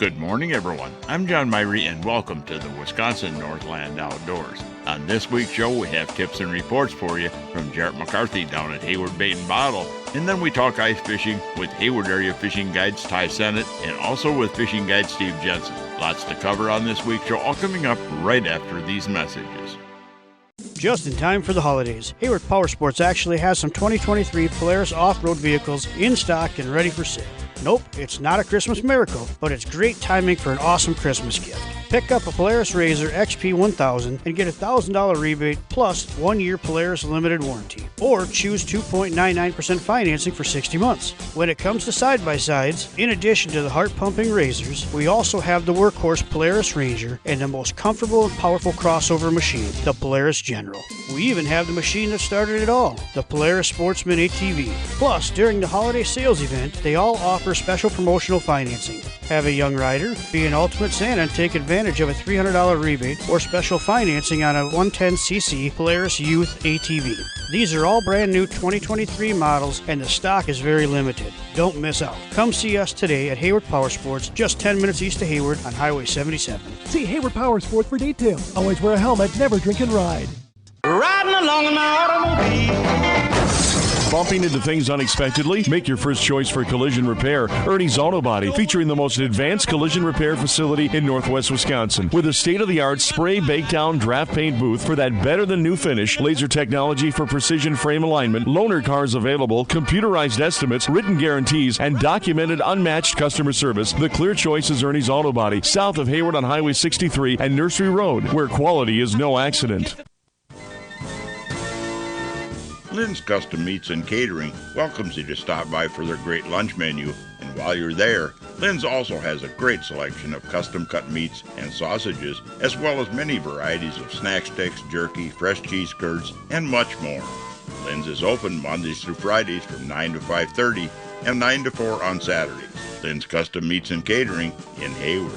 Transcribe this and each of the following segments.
Good morning, everyone. I'm John Myrie, and welcome to the Wisconsin Northland Outdoors. On this week's show, we have tips and reports for you from Jarrett McCarthy down at Hayward Bait and Bottle, and then we talk ice fishing with Hayward area fishing guides Ty Sennett and also with fishing guide Steve Genson. Lots to cover on this week's show, all coming up right after these messages. Just in time for the holidays, Hayward Powersports actually has some 2023 Polaris off-road vehicles in stock and ready for sale. Nope, it's not a Christmas miracle, but it's great timing for an awesome Christmas gift. Pick up a Polaris RZR XP 1000 and get a $1,000 rebate plus 1-year Polaris limited warranty. Or choose 2.99% financing for 60 months. When it comes to side-by-sides, in addition to the heart-pumping RZRs, we also have the workhorse Polaris Ranger and the most comfortable and powerful crossover machine, the Polaris General. We even have the machine that started it all, the Polaris Sportsman ATV. Plus, during the holiday sales event, they all offer special promotional financing. Have a young rider, be an Ultimate Santa and take advantage of a $300 rebate or special financing on a 110cc Polaris Youth ATV. These are all brand new 2023 models and the stock is very limited. Don't miss out. Come see us today at Hayward Powersports, just 10 minutes east of Hayward on Highway 77. See Hayward Powersports for details. Always wear a helmet, never drink and ride. Riding along in my automobile. Bumping into things unexpectedly? Make your first choice for collision repair. Ernie's Auto Body, featuring the most advanced collision repair facility in Northwest Wisconsin. With a state-of-the-art spray bake down draft paint booth for that better-than-new finish, laser technology for precision frame alignment, loaner cars available, computerized estimates, written guarantees, and documented unmatched customer service. The clear choice is Ernie's Auto Body, south of Hayward on Highway 63 and Nursery Road, where quality is no accident. Lynn's Custom Meats and Catering welcomes you to stop by for their great lunch menu. And while you're there, Lynn's also has a great selection of custom-cut meats and sausages, as well as many varieties of snack sticks, jerky, fresh cheese curds, and much more. Lynn's is open Mondays through Fridays from 9 to 5:30 and 9 to 4 on Saturdays. Lynn's Custom Meats and Catering in Hayward.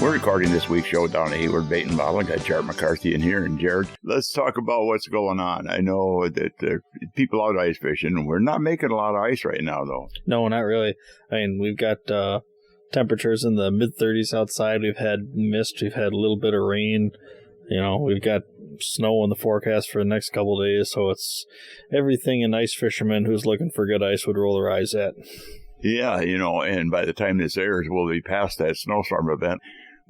We're recording this week's show down at Hayward Bait and Bottle. I got Jarrett McCarthy in here. And Jared, let's talk about what's going on. I know that people out ice fishing. We're not making a lot of ice right now, though. No, not really. I mean, we've got temperatures in the mid-30s outside. We've had mist. We've had a little bit of rain. You know, we've got snow in the forecast for the next couple of days. So it's everything an ice fisherman who's looking for good ice would roll their eyes at. Yeah, you know, and by the time this airs, we'll be past that snowstorm event.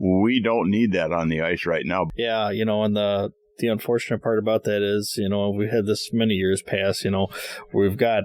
We don't need that on the ice right now. Yeah, you know, and the unfortunate part about that is, you know, we had this many years past, you know, we've got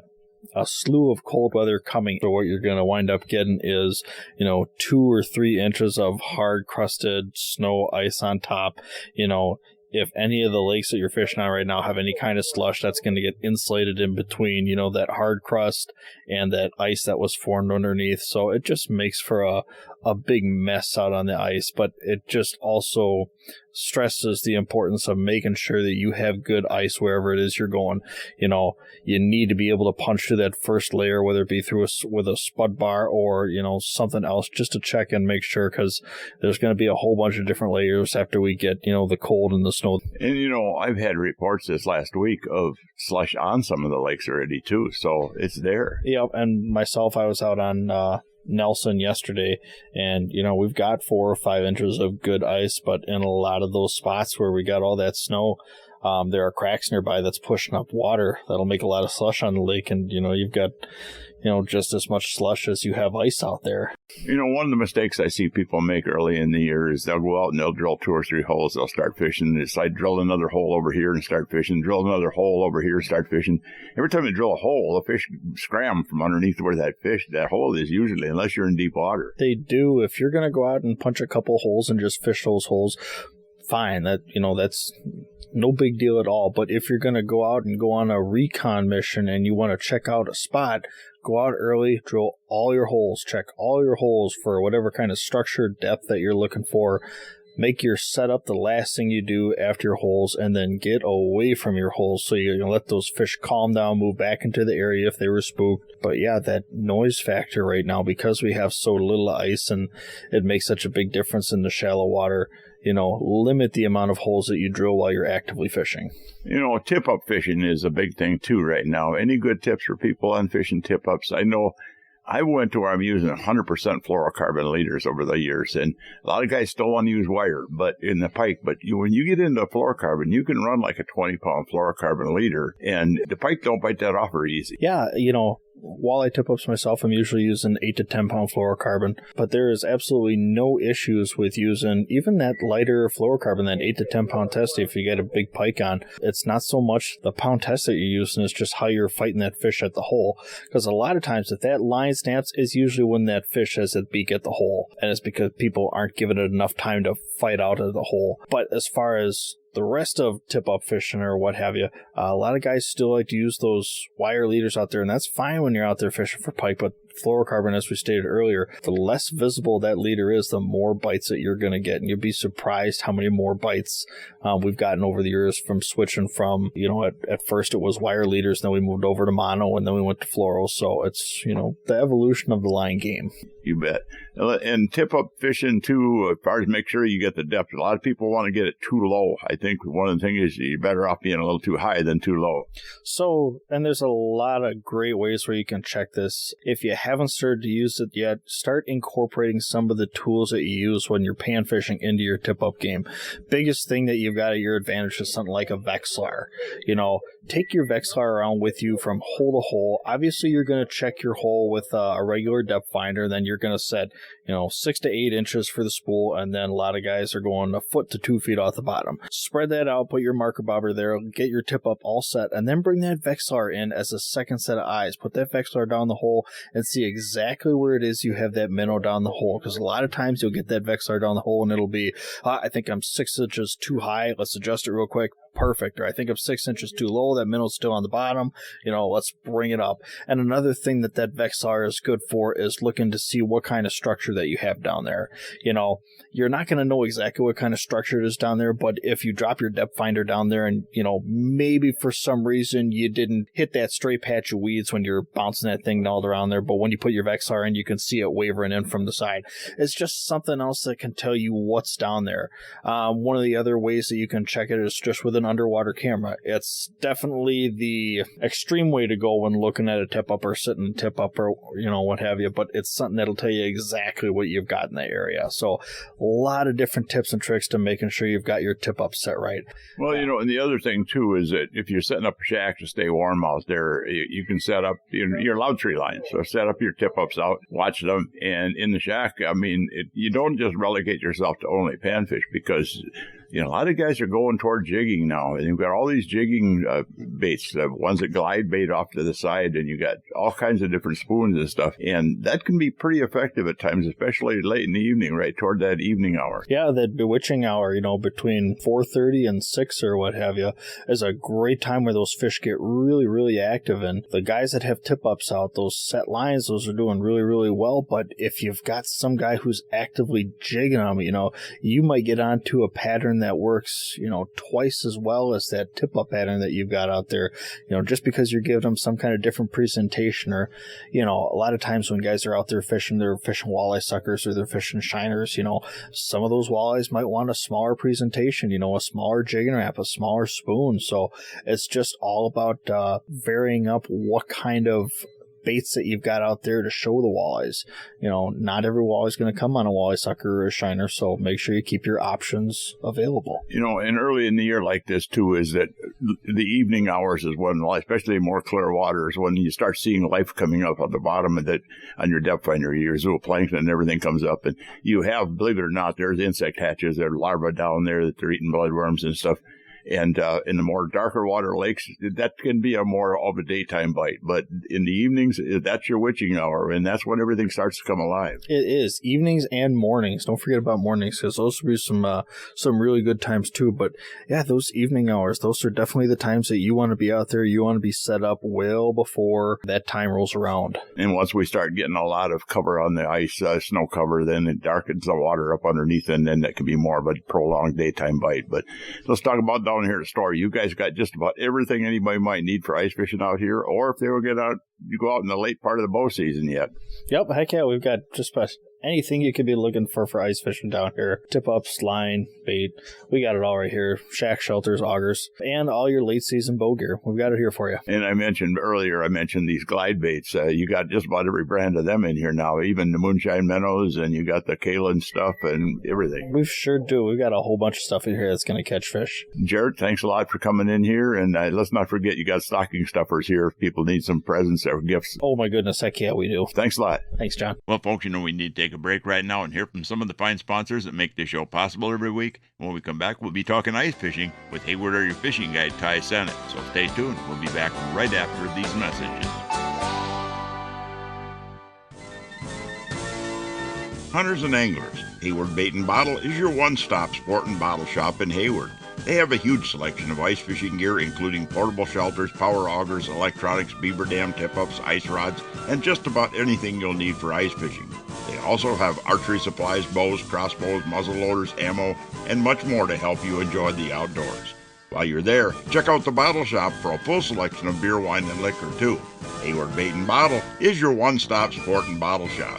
a slew of cold weather coming. So what you're going to wind up getting is, you know, 2 or 3 inches of hard crusted snow ice on top. You know, if any of the lakes that you're fishing on right now have any kind of slush, that's going to get insulated in between, you know, that hard crust and that ice that was formed underneath. So it just makes for a big mess out on the ice, but it just also stresses the importance of making sure that you have good ice wherever it is you're going. You know, you need to be able to punch through that first layer, whether it be with a spud bar or, you know, something else, just to check and make sure, because there's going to be a whole bunch of different layers after we get, you know, the cold and the snow. And, you know, I've had reports this last week of slush on some of the lakes already, too, so it's there. Yep, and myself, I was out on Nelson yesterday, and you know, we've got 4 or 5 inches of good ice, but in a lot of those spots where we got all that snow, there are cracks nearby that's pushing up water that'll make a lot of slush on the lake, and you know, you've got, you know, just as much slush as you have ice out there. You know, one of the mistakes I see people make early in the year is they'll go out and they'll drill 2 or 3 holes. They'll start fishing. They decide drill another hole over here and start fishing. Drill another hole over here and start fishing. Every time you drill a hole, the fish scram from underneath where that hole is usually, unless you're in deep water. They do. If you're going to go out and punch a couple holes and just fish those holes, fine. That, you know, that's no big deal at all. But if you're going to go out and go on a recon mission and you want to check out a spot, go out early, drill all your holes, check all your holes for whatever kind of structured depth that you're looking for. make your setup the last thing you do after your holes, and then get away from your holes so you can let those fish calm down, move back into the area if they were spooked. But yeah, that noise factor right now, because we have so little ice and it makes such a big difference in the shallow water, limit the amount of holes that you drill while you're actively fishing. Tip-up fishing is a big thing too right now. Any good tips for people on fishing tip-ups? I know I went to where I'm using 100% fluorocarbon leaders over the years, and a lot of guys still want to use wire, but in the pike. But when you get into fluorocarbon, you can run like a 20-pound fluorocarbon leader, and the pike don't bite that off very easy. Yeah, walleye tip-ups myself, I'm usually using 8 to 10 pound fluorocarbon, but there is absolutely no issues with using even that lighter fluorocarbon, that 8 to 10 pound test. If you get a big pike on, it's not so much the pound test that you're using, it's just how you're fighting that fish at the hole. Because a lot of times if that line snaps, is usually when that fish has its beak at the hole, and it's because people aren't giving it enough time to fight out of the hole. But as far as the rest of tip-up fishing or what have you, a lot of guys still like to use those wire leaders out there, and that's fine when you're out there fishing for pike, but fluorocarbon, as we stated earlier, the less visible that leader is, the more bites that you're going to get, and you'll be surprised how many more bites we've gotten over the years from switching from, at first it was wire leaders, then we moved over to mono, and then we went to fluoro, so it's, the evolution of the line game. You bet. And tip-up fishing, too, as far as make sure you get the depth. A lot of people want to get it too low. I think one of the things is you're better off being a little too high than too low. So, and there's a lot of great ways where you can check this. If you haven't started to use it yet, start incorporating some of the tools that you use when you're pan fishing into your tip-up game. Biggest thing that you've got at your advantage is something like a Vexilar. Take your Vexilar around with you from hole to hole. Obviously, you're going to check your hole with a regular depth finder, then you're going to set 6 to 8 inches for the spool, and then a lot of guys are going a foot to 2 feet off the bottom. Spread that out, put your marker bobber there, get your tip up all set, and then bring that Vexilar in as a second set of eyes. Put that Vexilar down the hole and see exactly where it is you have that minnow down the hole, because a lot of times you'll get that Vexilar down the hole and it'll be, I think I'm 6 inches too high, let's adjust it real quick. Perfect. Or I think I'm 6 inches too low, that minnow's still on the bottom, let's bring it up. And another thing that Vexilar is good for is looking to see what kind of structure that you have down there. You're not going to know exactly what kind of structure it is down there, but if you drop your depth finder down there and, maybe for some reason you didn't hit that stray patch of weeds when you're bouncing that thing all around there, but when you put your Vexilar in, you can see it wavering in from the side. It's just something else that can tell you what's down there. One of the other ways that you can check it is just with an underwater camera. It's definitely the extreme way to go when looking at a tip-up or sitting a tip-up or, what have you, but it's something that'll tell you exactly what you've got in the area. So a lot of different tips and tricks to making sure you've got your tip-up set right. Well, and the other thing, too, is that if you're setting up a shack to stay warm out there, you can set up your loud tree lines. So set up your tip-ups out, watch them, and in the shack, you don't just relegate yourself to only panfish, because a lot of guys are going toward jigging now, and you've got all these jigging baits, the ones that glide bait off to the side, and you got all kinds of different spoons and stuff, and that can be pretty effective at times, especially late in the evening, right toward that evening hour. Yeah, that bewitching hour, between 4:30 and 6 or what have you, is a great time where those fish get really, really active, and the guys that have tip-ups out, those set lines, those are doing really, really well. But if you've got some guy who's actively jigging them, you might get onto a pattern that works, twice as well as that tip-up pattern that you've got out there, just because you're giving them some kind of different presentation. Or, a lot of times when guys are out there fishing, they're fishing walleye suckers or they're fishing shiners, some of those walleyes might want a smaller presentation, a smaller jigging wrap, a smaller spoon. So it's just all about varying up what kind of baits that you've got out there to show the walleyes. Not every walleye is going to come on a walleye sucker or a shiner, so make sure you keep your options available. And early in the year like this too, is that the evening hours is when, especially more clear waters, when you start seeing life coming up on the bottom of that on your depth finder, your zooplankton and everything comes up, and you have, believe it or not, there's insect hatches, there are larvae down there that they're eating bloodworms and stuff. And in the more darker water lakes, that can be a more of a daytime bite. But in the evenings, that's your witching hour, and that's when everything starts to come alive. It is evenings and mornings. Don't forget about mornings, because those will be some really good times too. But yeah, those evening hours, those are definitely the times that you want to be out there. You want to be set up well before that time rolls around. And once we start getting a lot of cover on the ice, snow cover, then it darkens the water up underneath, and then that can be more of a prolonged daytime bite. But let's talk about down here at the store. You guys got just about everything anybody might need for ice fishing out here, or if they will get out, you go out in the late part of the bow season yet. Yep, heck yeah, we've got just about anything you could be looking for ice fishing down here. Tip-ups, line, bait, we got it all right here. Shack shelters, augers, and all your late season bow gear. We've got it here for you. And I mentioned these glide baits. You got just about every brand of them in here now, even the Moonshine Minnows, and you got the Kalen stuff and everything. We sure do. We've got a whole bunch of stuff in here that's going to catch fish. Jarrett, thanks a lot for coming in here, and let's not forget you got stocking stuffers here if people need some presents or gifts. Oh my goodness, heck yeah, we do. Thanks a lot. Thanks, John. Well, folks, we need to take a break right now and hear from some of the fine sponsors that make this show possible every week. When we come back, we'll be talking ice fishing with Hayward Area Fishing Guide Ty Sennett. So stay tuned. We'll be back right after these messages. Hunters and anglers, Hayward Bait and Bottle is your one-stop sport and bottle shop in Hayward. They have a huge selection of ice fishing gear, including portable shelters, power augers, electronics, beaver dam tip-ups, ice rods, and just about anything you'll need for ice fishing. They also have archery supplies, bows, crossbows, muzzle loaders, ammo, and much more to help you enjoy the outdoors. While you're there, check out the bottle shop for a full selection of beer, wine, and liquor, too. Hayward Bait and Bottle is your one-stop sport and bottle shop.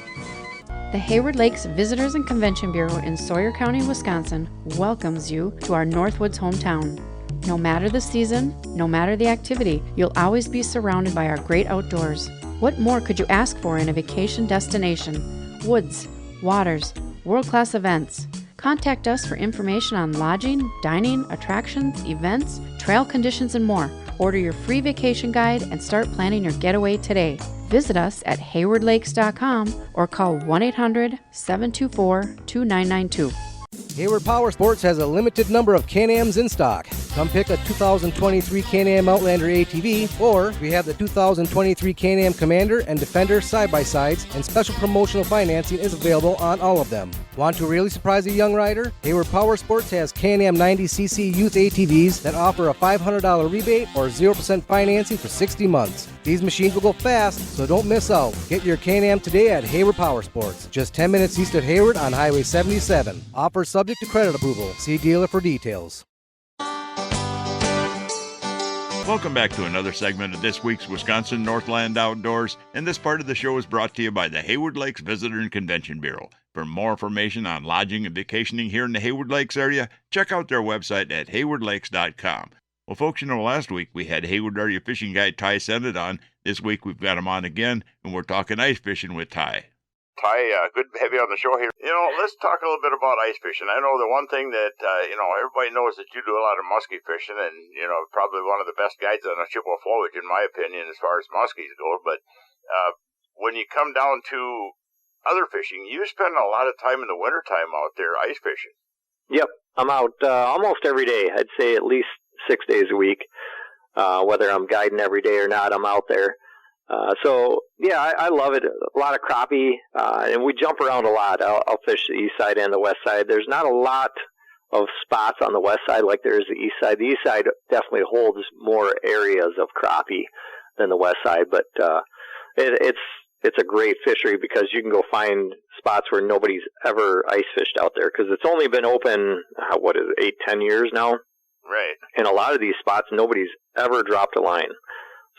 The Hayward Lakes Visitors and Convention Bureau in Sawyer County, Wisconsin welcomes you to our Northwoods hometown. No matter the season, no matter the activity, you'll always be surrounded by our great outdoors. What more could you ask for in a vacation destination? Woods, waters, world-class events. Contact us for information on lodging, dining, attractions, events, trail conditions, and more. Order your free vacation guide and start planning your getaway today. Visit us at haywardlakes.com or call 1-800-724-2992. Hayward Power Sports has a limited number of Can-Ams in stock. Come pick a 2023 Can-Am Outlander ATV, or we have the 2023 Can-Am Commander and Defender side-by-sides, and special promotional financing is available on all of them. Want to really surprise a young rider? Hayward Power Sports has Can-Am 90cc youth ATVs that offer a $500 rebate or 0% financing for 60 months. These machines will go fast, so don't miss out. Get your Can-Am today at Hayward Power Sports, just 10 minutes east of Hayward on Highway 77. Offer subject to credit approval. See dealer for details. Welcome back to another segment of this week's Wisconsin Northland Outdoors, and this part of the show is brought to you by the Hayward Lakes Visitor and Convention Bureau. For more information on lodging and vacationing here in the Hayward Lakes area, check out their website at haywardlakes.com. Well, folks, last week we had Hayward Area Fishing Guide Ty Sennett on. This week we've got him on again, and we're talking ice fishing with Ty. Ty, good to have you on the show here. Let's talk a little bit about ice fishing. I know the one thing that, everybody knows that you do a lot of muskie fishing, and, probably one of the best guides on a Chippewa flowage, in my opinion, as far as muskies go. But when you come down to other fishing, you spend a lot of time in the wintertime out there ice fishing. Yep, I'm out almost every day. I'd say at least 6 days a week. Whether I'm guiding every day or not, I'm out there. I love it. A lot of crappie, and we jump around a lot. I'll fish the east side and the west side. There's not a lot of spots on the west side like there is the east side. The east side definitely holds more areas of crappie than the west side, but it's a great fishery because you can go find spots where nobody's ever ice fished out there because it's only been open, 8-10 years now? Right. And a lot of these spots, nobody's ever dropped a line.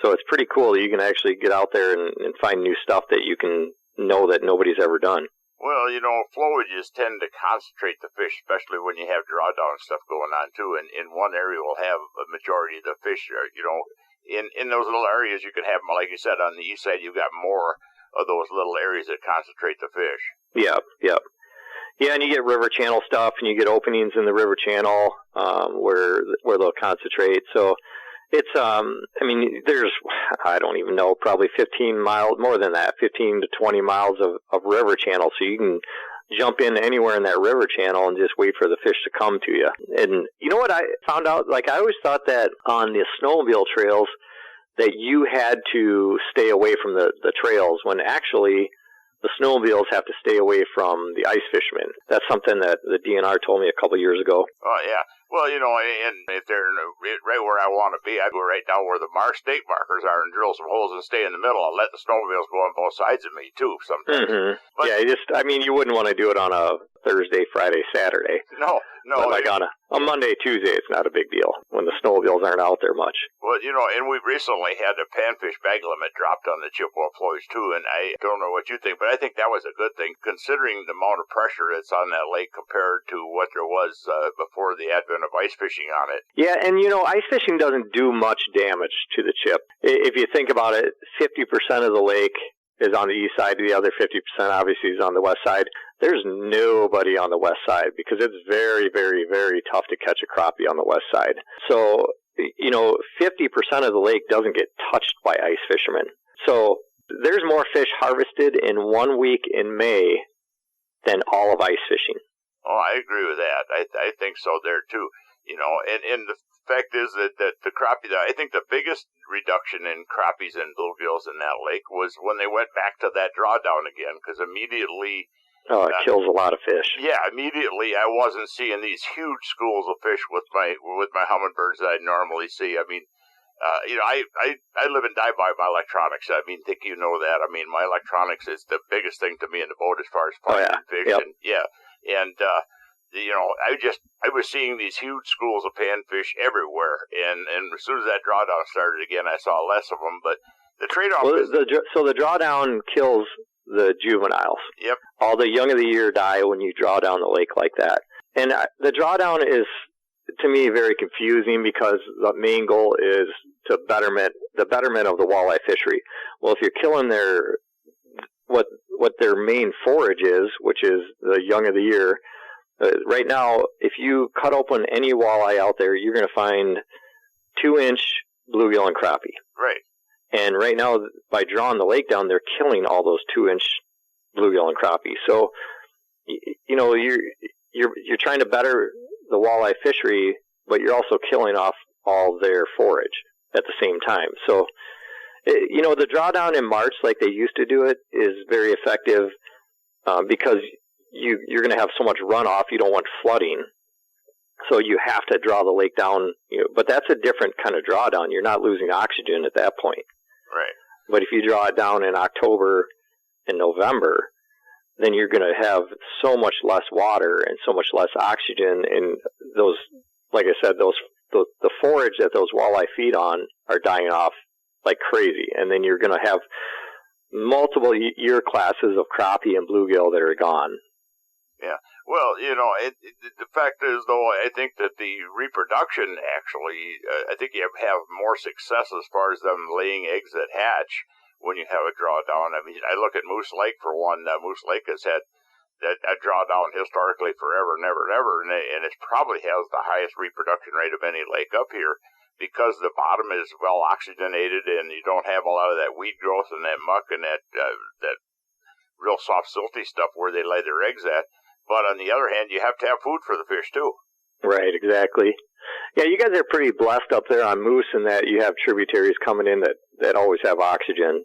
So it's pretty cool that you can actually get out there and find new stuff that you can know that nobody's ever done. Well, flowages tend to concentrate the fish, especially when you have drawdown stuff going on, too. And in one area will have a majority of the fish. In those little areas, you can have them, like you said, on the east side, you've got more of those little areas that concentrate the fish. Yeah. Yeah, and you get river channel stuff, and you get openings in the river channel where they'll concentrate. So it's, there's, I don't even know, probably 15 miles, more than that, 15 to 20 miles of river channel. So you can jump in anywhere in that river channel and just wait for the fish to come to you. And you know what I found out? Like, I always thought that on the snowmobile trails that you had to stay away from the trails, when actually the snowmobiles have to stay away from the ice fishermen. That's something that the DNR told me a couple years ago. Oh, yeah. Well, you know, and if they're right where I want to be, I'd go right down where the stake markers are and drill some holes and stay in the middle and let the snowmobiles go on both sides of me, too, sometimes. Mm-hmm. But, yeah, you wouldn't want to do it on a Thursday, Friday, Saturday. No. But like on a Monday, Tuesday, it's not a big deal when the snowmobiles aren't out there much. Well, you know, and we've recently had a panfish bag limit dropped on the Chippewa flows, too, and I don't know what you think, but I think that was a good thing, considering the amount of pressure that's on that lake compared to what there was before the advent of ice fishing on it. Yeah, and you know, ice fishing doesn't do much damage to the chip. If you think about it, 50% of the lake is on the east side, the other 50% obviously is on the west side. There's nobody on the west side because it's very, very, very tough to catch a crappie on the west side. So, you know, 50% of the lake doesn't get touched by ice fishermen. So there's more fish harvested in 1 week in May than all of ice fishing. Oh, I agree with that. I think so there, too. You know, and the fact is that the crappie, I think the biggest reduction in crappies and bluegills in that lake was when they went back to that drawdown again, because immediately... Oh, it kills a lot of fish. Yeah, immediately I wasn't seeing these huge schools of fish with my hummingbirds that I normally see. I mean, you know, I live and die by my electronics. I mean, think you know that. I mean, my electronics is the biggest thing to me in the boat as far as finding fish. Yep. And you know, I was seeing these huge schools of panfish everywhere, and as soon as that drawdown started again, I saw less of them. But the trade-off is... So the drawdown kills the juveniles. Yep. All the young of the year die when you draw down the lake like that. And the drawdown is, to me, very confusing because the main goal is the betterment of the walleye fishery. Well, if you're killing what their main forage is, which is the young of the year, right now, if you cut open any walleye out there, you're going to find 2-inch bluegill and crappie. Right. And right now, by drawing the lake down, they're killing all those 2-inch bluegill and crappie. So, you know, you're trying to better the walleye fishery, but you're also killing off all their forage at the same time. So, you know, the drawdown in March, like they used to do it, is very effective because you're going to have so much runoff. You don't want flooding. So you have to draw the lake down, you know, but that's a different kind of drawdown. You're not losing oxygen at that point. Right. But if you draw it down in October and November, then you're going to have so much less water and so much less oxygen. And those, like I said, the forage that those walleye feed on are dying off like crazy. And then you're going to have multiple year classes of crappie and bluegill that are gone. Yeah. Well, you know, the fact is, though, I think that the reproduction actually, I think you have more success as far as them laying eggs that hatch when you have a drawdown. I mean, I look at Moose Lake, for one. Moose Lake has had that drawdown historically forever and ever and ever, and it probably has the highest reproduction rate of any lake up here because the bottom is well oxygenated and you don't have a lot of that weed growth and that muck and that real soft, silty stuff where they lay their eggs at. But on the other hand, you have to have food for the fish, too. Right, exactly. Yeah, you guys are pretty blessed up there on Moose in that you have tributaries coming in that always have oxygen.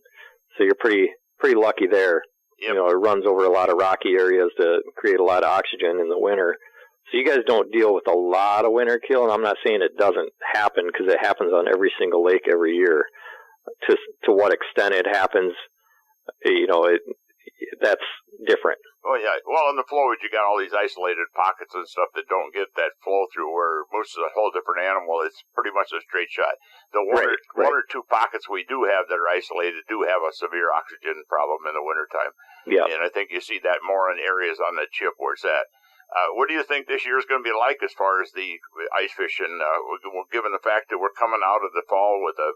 So you're pretty lucky there. Yep. You know, it runs over a lot of rocky areas to create a lot of oxygen in the winter. So you guys don't deal with a lot of winter kill, and I'm not saying it doesn't happen because it happens on every single lake every year. To what extent it happens, you know, that's different. Oh, yeah. Well, in the flowage, you got all these isolated pockets and stuff that don't get that flow through, where moose is a whole different animal. It's pretty much a straight shot. The one or two pockets we do have that are isolated do have a severe oxygen problem in the wintertime. Yeah. And I think you see that more in areas on the chip where it's at. What do you think this year is going to be like as far as the ice fishing, given the fact that we're coming out of the fall with a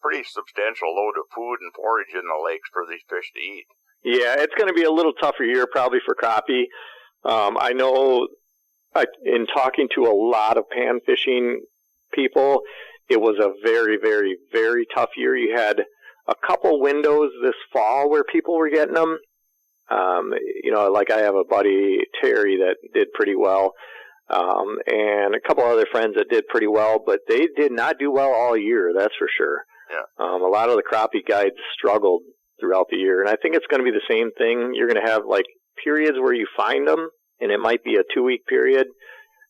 pretty substantial load of food and forage in the lakes for these fish to eat? Yeah, it's going to be a little tougher year probably for crappie. I know in talking to a lot of pan fishing people, it was a very, very, very tough year. You had a couple windows this fall where people were getting them. Like I have a buddy, Terry, that did pretty well, and a couple other friends that did pretty well, but they did not do well all year, that's for sure. Yeah. A lot of the crappie guides struggled throughout the year, and I think it's going to be the same thing. You're going to have like periods where you find them, and it might be a 2-week period,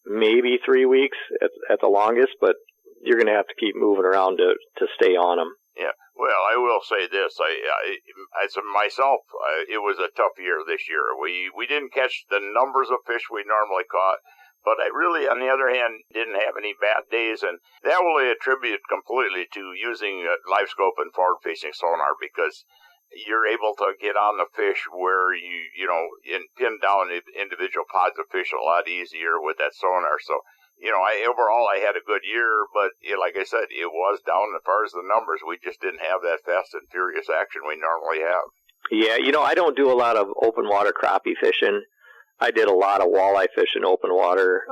maybe 3 weeks at the longest, but you're going to have to keep moving around to stay on them. Yeah. Well, I will say this. As myself, it was a tough year this year. We didn't catch the numbers of fish we normally caught, but I really, on the other hand, didn't have any bad days, and that will attribute completely to using live scope and forward-facing sonar, because you're able to get on the fish where and pin down individual pods of fish a lot easier with that sonar. So, overall I had a good year, but like I said, it was down as far as the numbers. We just didn't have that fast and furious action we normally have. Yeah, I don't do a lot of open water crappie fishing. I did a lot of walleye fishing open water,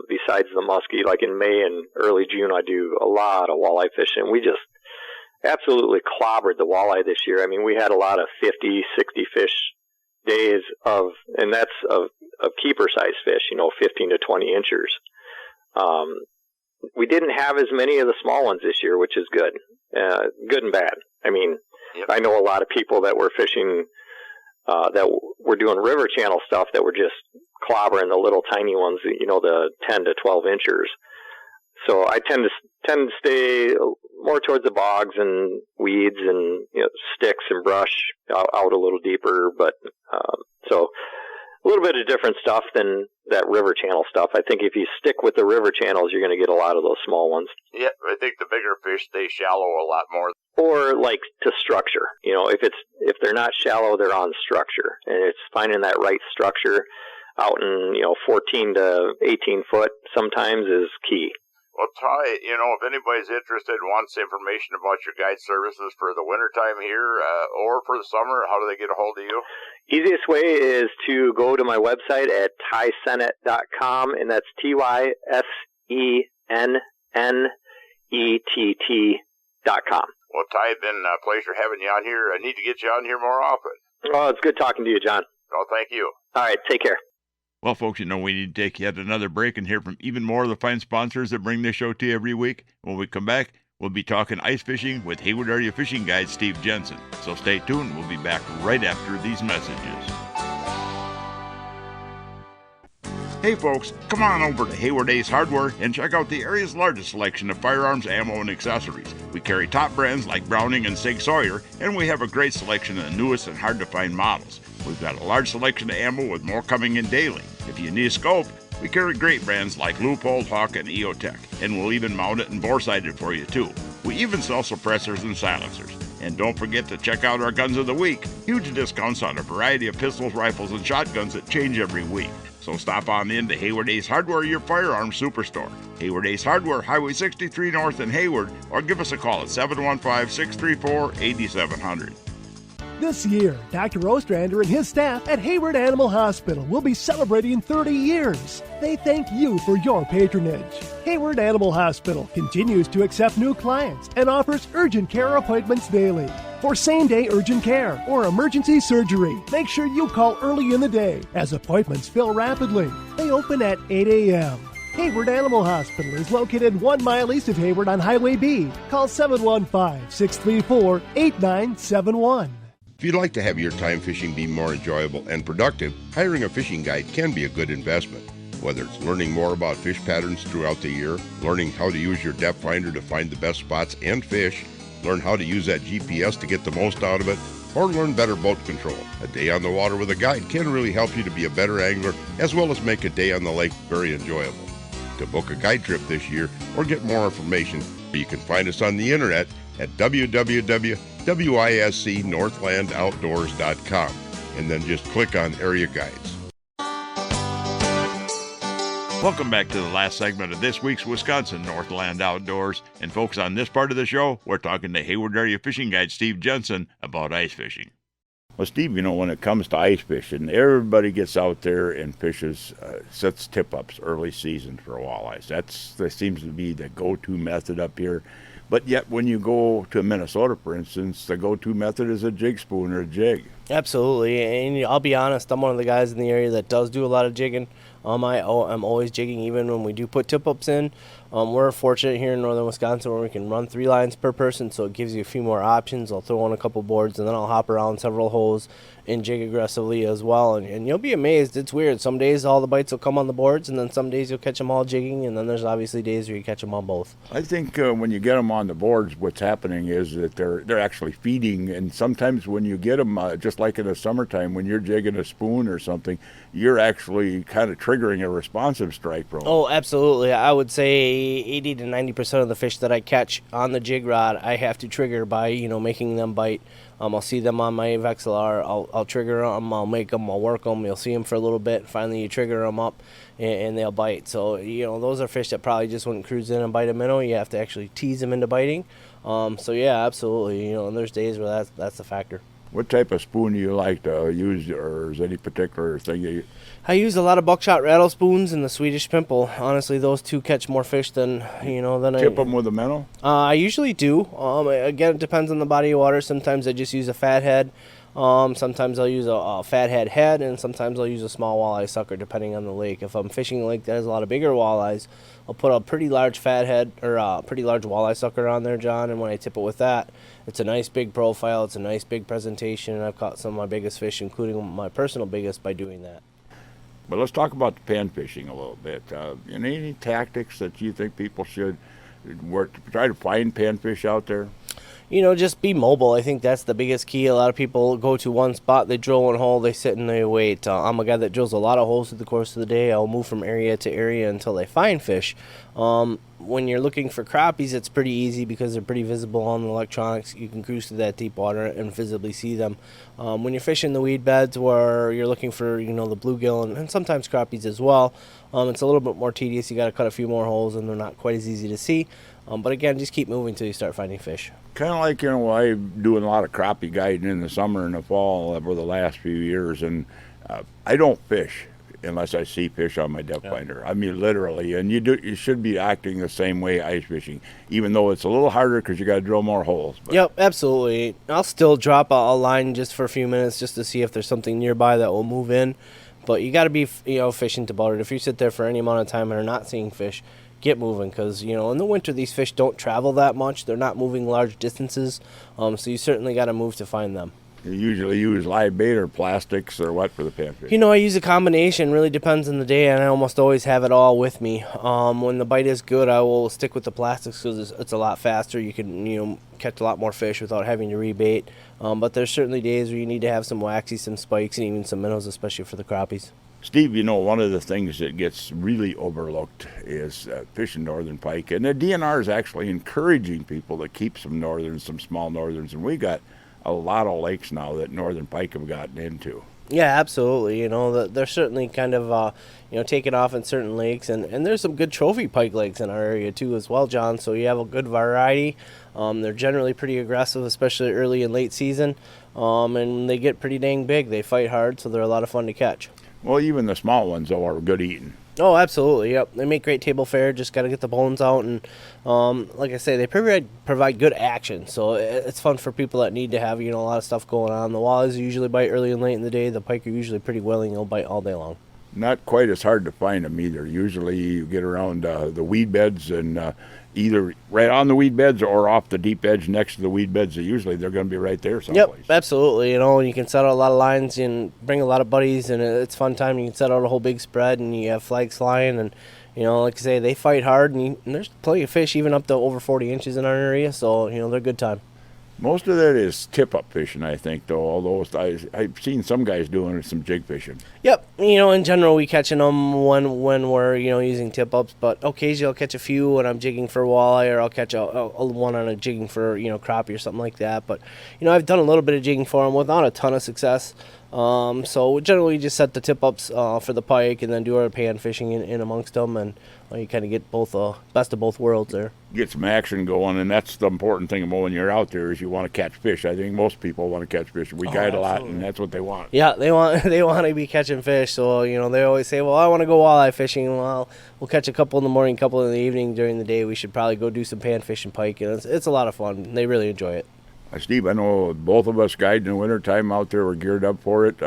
besides the muskie. Like in May and early June, I do a lot of walleye fishing. We just absolutely clobbered the walleye this year. I mean, we had a lot of 50, 60 fish days and that's of keeper-sized fish, 15 to 20 inchers. We didn't have as many of the small ones this year, which is good. Good and bad. I mean, yep. I know a lot of people that were fishing, that were doing river channel stuff that were just clobbering the little tiny ones, the 10 to 12 inchers. So I tend to stay more towards the bogs and weeds and sticks and brush out a little deeper. But so a little bit of different stuff than that river channel stuff. I think if you stick with the river channels, you're going to get a lot of those small ones. Yeah, I think the bigger fish stay shallow a lot more. Or like to structure. If they're not shallow, they're on structure, and it's finding that right structure out in 14 to 18 foot sometimes is key. Well, Ty, if anybody's interested, wants information about your guide services for the wintertime here or for the summer, how do they get a hold of you? Easiest way is to go to my website at tysennett.com, and that's TYSENNETT.com. Well, Ty, it's been a pleasure having you on here. I need to get you on here more often. Oh, it's good talking to you, John. Oh, thank you. All right, take care. Well, folks, we need to take yet another break and hear from even more of the fine sponsors that bring this show to you every week. When we come back, we'll be talking ice fishing with Hayward Area Fishing Guide Steve Genson. So stay tuned. We'll be back right after these messages. Hey, folks, come on over to Hayward Ace Hardware and check out the area's largest selection of firearms, ammo, and accessories. We carry top brands like Browning and Sig Sauer, and we have a great selection of the newest and hard-to-find models. We've got a large selection of ammo with more coming in daily. If you need a scope, we carry great brands like Leupold, Hawk, and EOTech, and we'll even mount it and bore-sight it for you, too. We even sell suppressors and silencers. And don't forget to check out our Guns of the Week. Huge discounts on a variety of pistols, rifles, and shotguns that change every week. So stop on in to Hayward Ace Hardware, your firearms superstore. Hayward Ace Hardware, Highway 63 North in Hayward, or give us a call at 715-634-8700. This year, Dr. Ostrander and his staff at Hayward Animal Hospital will be celebrating 30 years. They thank you for your patronage. Hayward Animal Hospital continues to accept new clients and offers urgent care appointments daily. For same-day urgent care or emergency surgery, make sure you call early in the day as appointments fill rapidly. They open at 8 a.m. Hayward Animal Hospital is located 1 mile east of Hayward on Highway B. Call 715-634-8971. If you'd like to have your time fishing be more enjoyable and productive, hiring a fishing guide can be a good investment. Whether it's learning more about fish patterns throughout the year, learning how to use your depth finder to find the best spots and fish, learn how to use that GPS to get the most out of it, or learn better boat control. A day on the water with a guide can really help you to be a better angler, as well as make a day on the lake very enjoyable. To book a guide trip this year or get more information, you can find us on the internet at www.wiscnorthlandoutdoors.com, and then just click on Area Guides. Welcome back to the last segment of this week's Wisconsin Northland Outdoors. And folks, on this part of the show, we're talking to Hayward Area Fishing Guide Steve Genson about ice fishing. Well, Steve, when it comes to ice fishing, everybody gets out there and fishes, sets tip-ups early season for walleyes. That seems to be the go-to method up here. But yet when you go to Minnesota, for instance, the go-to method is a jig spoon or a jig. Absolutely, and I'll be honest, I'm one of the guys in the area that does do a lot of jigging. I'm always jigging, even when we do put tip-ups in. We're fortunate here in northern Wisconsin where we can run 3 lines per person, so it gives you a few more options. I'll throw on a couple boards, and then I'll hop around several holes and jig aggressively as well. And you'll be amazed. It's weird. Some days all the bites will come on the boards, and then some days you'll catch them all jigging, and then there's obviously days where you catch them on both. I think when you get them on the boards, what's happening is that they're actually feeding, and sometimes when you get them, just like in the summertime, when you're jigging a spoon or something, you're actually kind of triggering a responsive strike, bro. Oh, absolutely. I would say 80 to 90% of the fish that I catch on the jig rod, I have to trigger by, making them bite. I'll see them on my VXLR. I'll trigger them. I'll make them. I'll work them. You'll see them for a little bit. Finally, you trigger them up, and they'll bite. So, those are fish that probably just wouldn't cruise in and bite a minnow. You have to actually tease them into biting. So, yeah, absolutely. And there's days where that's a factor. What type of spoon do you like to use, or is any particular thing you... I use a lot of buckshot rattle spoons and the Swedish pimple. Honestly, those two catch more fish than Tip them with a minnow? I usually do. Again, it depends on the body of water. Sometimes I just use a fat head. Sometimes I'll use a fat head, and sometimes I'll use a small walleye sucker, depending on the lake. If I'm fishing a lake that has a lot of bigger walleyes, I'll put a pretty large fat head or a pretty large walleye sucker on there, John, and when I tip it with that, it's a nice big profile, it's a nice big presentation, and I've caught some of my biggest fish, including my personal biggest, by doing that. But let's talk about the pan fishing a little bit. Any tactics that you think people should work to try to find panfish out there? Just be mobile. I think that's the biggest key. A lot of people go to one spot, they drill one hole, they sit and they wait. I'm a guy that drills a lot of holes through the course of the day. I'll move from area to area until they find fish. When you're looking for crappies, it's pretty easy because they're pretty visible on the electronics. You can cruise through that deep water and visibly see them. When you're fishing the weed beds where you're looking for, the bluegill and sometimes crappies as well, it's a little bit more tedious. You got to cut a few more holes and they're not quite as easy to see. But again, just keep moving until you start finding fish. Kind of like, I'm doing a lot of crappie guiding in the summer and the fall over the last few years, and I don't fish unless I see fish on my depth finder. I mean, literally, and you should be acting the same way ice fishing, even though it's a little harder because you got to drill more holes. But. Yep, absolutely. I'll still drop a line just for a few minutes just to see if there's something nearby that will move in, but you got to be, efficient about it. If you sit there for any amount of time and are not seeing fish, get moving because, in the winter, these fish don't travel that much. They're not moving large distances, so you certainly got to move to find them. You usually use live bait or plastics or what for the panfish? I use a combination. Really depends on the day, and I almost always have it all with me. When the bite is good, I will stick with the plastics because it's a lot faster. You can, catch a lot more fish without having to rebait. But there's certainly days where you need to have some waxy, some spikes, and even some minnows, especially for the crappies. Steve, one of the things that gets really overlooked is fishing northern pike. And the DNR is actually encouraging people to keep some northerns, some small northerns. And we got a lot of lakes now that northern pike have gotten into. Yeah, absolutely. They're certainly kind of, taking off in certain lakes. And there's some good trophy pike lakes in our area, too, as well, John. So you have a good variety. They're generally pretty aggressive, especially early and late season. And they get pretty dang big. They fight hard, so they're a lot of fun to catch. Well, even the small ones, though, are good eating. Oh, absolutely, yep. They make great table fare, just got to get the bones out. And like I say, they provide good action. So it's fun for people that need to have, a lot of stuff going on. The walleyes usually bite early and late in the day. The pike are usually pretty willing. They'll bite all day long. Not quite as hard to find them either. Usually you get around the weed beds and either right on the weed beds or off the deep edge next to the weed beds. Usually they're going to be right there someplace. Yep, absolutely. You can set out a lot of lines and bring a lot of buddies, and it's fun time. You can set out a whole big spread, and you have flags flying, and like I say, they fight hard, and there's plenty of fish even up to over 40 inches in our area, so they're a good time. Most of that is tip-up fishing, I think, though, although I've seen some guys doing some jig fishing. Yep. In general, we catching them when we're, using tip-ups, but occasionally I'll catch a few when I'm jigging for walleye, or I'll catch a one on a jigging for, crappie or something like that. But, I've done a little bit of jigging for them without a ton of success. So we generally just set the tip-ups for the pike and then do our pan fishing in amongst them, and you kind of get both best of both worlds there. Get some action going, and that's the important thing about when you're out there is you want to catch fish. I think most people want to catch fish. We guide a lot, and that's what they want. Yeah, they want to be catching fish. So they always say, "Well, I want to go walleye fishing." Well, we'll catch a couple in the morning, a couple in the evening. During the day, we should probably go do some pan fishing pike, and it's a lot of fun. They really enjoy it. Steve, I know both of us guide in the wintertime out there. We're geared up for it.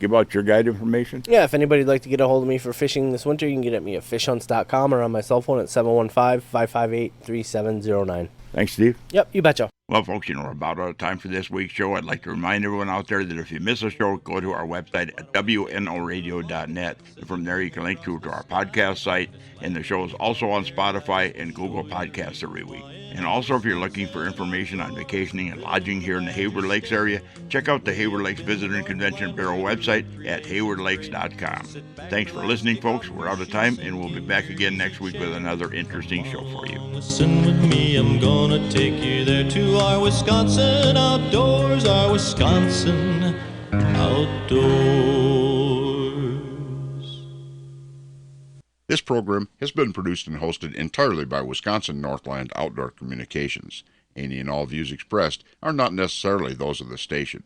Give out your guide information. Yeah, if anybody'd like to get a hold of me for fishing this winter, you can get at me at fishhunts.com or on my cell phone at 715-558-3709. Thanks, Steve. Yep, you betcha. Well, folks, we're about out of time for this week's show. I'd like to remind everyone out there that if you miss a show, go to our website at wnoradio.net. From there, you can link to our podcast site, and the show is also on Spotify and Google Podcasts every week. And also, if you're looking for information on vacationing and lodging here in the Hayward Lakes area, check out the Hayward Lakes Visitor and Convention Bureau website at haywardlakes.com. Thanks for listening, folks. We're out of time, and we'll be back again next week with another interesting show for you. Listen with me, I'm gonna take you there to our Wisconsin outdoors, our Wisconsin outdoors. This program has been produced and hosted entirely by Wisconsin Northland Outdoor Communications. Any and all views expressed are not necessarily those of the station.